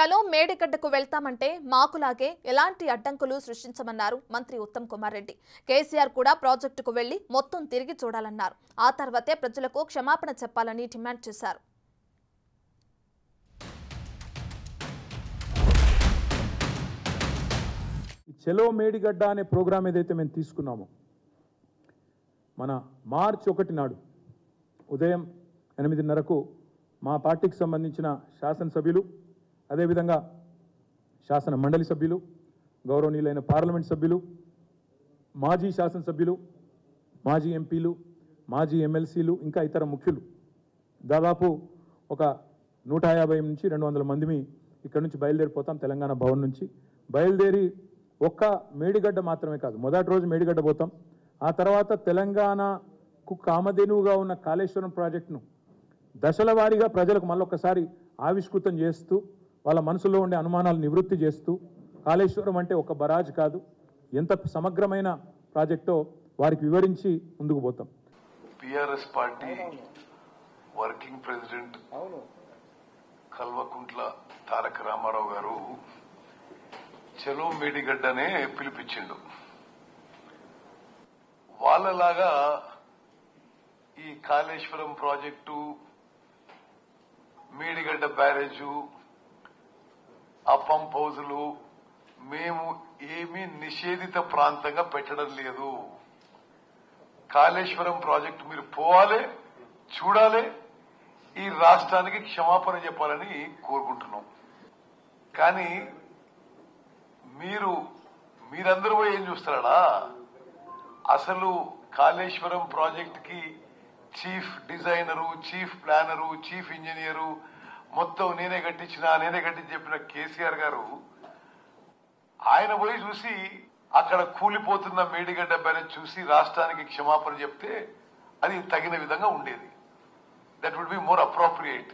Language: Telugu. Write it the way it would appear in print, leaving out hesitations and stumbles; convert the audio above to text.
చలో మేడిగడ్డకు వెళ్తామంటే మాకులాగే ఎలాంటి అడ్డంకులు సృష్టించమన్నారు మంత్రి ఉత్తమ్ కుమార్ రెడ్డి. కేసీఆర్ కూడా ప్రాజెక్టుకు వెళ్లి మొత్తం తిరిగి చూడాలన్నారు. ఆ తర్వాతే ప్రజలకు క్షమాపణ చెప్పాలని డిమాండ్ చేశారు. చలో మేడిగడ్డ అనే ప్రోగ్రాం ఏదైతే మేము తీసుకున్నామో మన మార్చి 1 నాడు ఉదయం 8:30కు మా పార్టీకి సంబంధించిన శాసనసభ్యులు అదేవిధంగా శాసన మండలి సభ్యులు గౌరవనీయులైన పార్లమెంట్ సభ్యులు మాజీ శాసనసభ్యులు మాజీ ఎంపీలు మాజీ ఎమ్మెల్సీలు ఇంకా ఇతర ముఖ్యులు దాదాపు ఒక 150 నుంచి 200 మందిమి ఇక్కడ నుంచి బయలుదేరిపోతాం. తెలంగాణ భవన్ నుంచి బయలుదేరి ఒక్క మేడిగడ్డ మాత్రమే కాదు, మొదటి రోజు మేడిగడ్డ పోతాం. ఆ తర్వాత తెలంగాణకు కామధేనువుగా ఉన్న కాళేశ్వరం ప్రాజెక్టును దశల వారీగా ప్రజలకు మళ్ళొక్కసారి ఆవిష్కృతం చేస్తూ వాళ్ళ మనసులో ఉండే అనుమానాలు నివృత్తి చేస్తూ కాళేశ్వరం అంటే ఒక బరాజ్ కాదు, ఎంత సమగ్రమైన ప్రాజెక్టో వారికి వివరించి ముందుకు పోతాం. TRS party working president Kalvakuntla Taraka Rama Rao గారు చలో మేడిగడ్డనే పిలిపించిండు. వాళ్ళలాగా ఈ కాళేశ్వరం ప్రాజెక్టు, మేడిగడ్డ బ్యారేజు, ఆ పంప్ హౌజులు మేము ఏమీ నిషేధిత ప్రాంతంగా పెట్టడం లేదు. కాళేశ్వరం ప్రాజెక్టు మీరు పోవాలి, చూడాలి, ఈ రాష్ట్రానికి క్షమాపణ చెప్పాలని కోరుకుంటున్నాం. కానీ మీరందరూ ఏం చూస్తారా? అసలు కాళేశ్వరం ప్రాజెక్టుకి chief designer, chief planner, chief engineer మొత్తం నేనే కట్టించి చెప్పిన కేసీఆర్ గారు ఆయన పోయి చూసి అక్కడ కూలిపోతున్న మేడిగడ్డ బ్యారేజ్ చూసి రాష్ట్రానికి క్షమాపణ చెప్తే అది తగిన విధంగా ఉండేది. That would be more appropriate.